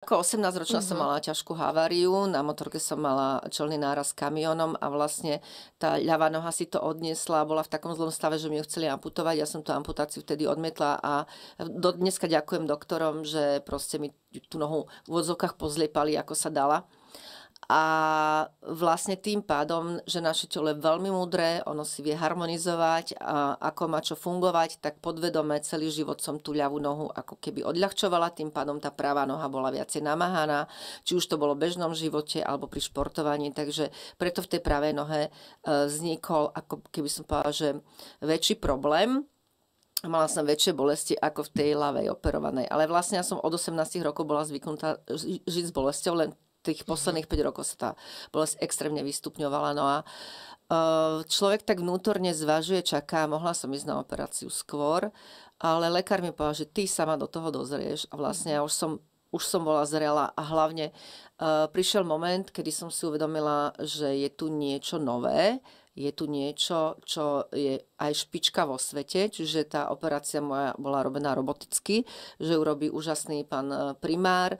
Ako 18-ročná som Mhm. mala ťažkú haváriu, na motorke som mala čelný náraz kamionom a vlastne tá ľavá noha si to odniesla a bola v takom zlom stave, že mi ju chceli amputovať. Ja som tú amputáciu vtedy odmietla a do dneska ďakujem doktorom, že proste mi tú nohu v odzvukách pozliepali, ako sa dala. A vlastne tým pádom, že naše telo je veľmi múdre, ono si vie harmonizovať a ako má čo fungovať, tak podvedome celý život som tú ľavú nohu ako keby odľahčovala, tým pádom tá pravá noha bola viacej namáhaná, či už to bolo v bežnom živote alebo pri športovaní, takže preto v tej pravej nohe vznikol, ako keby som povedala, že väčší problém. Mala som väčšie bolesti ako v tej ľavej operovanej. Ale vlastne ja som od 18 rokov bola zvyknutá žiť s bolesťou, len tých posledných 5 rokov sa tá bolesť extrémne vystupňovala. No a človek tak vnútorne zvažuje, čaká, mohla som ísť na operáciu skôr, ale lekár mi povedal, že ty sama do toho dozrieš a vlastne ja už som bola zrela a hlavne prišiel moment, kedy som si uvedomila, že je tu niečo nové, je tu niečo, čo je aj špička vo svete, čiže tá operácia moja bola robená roboticky, že urobí úžasný pán primár,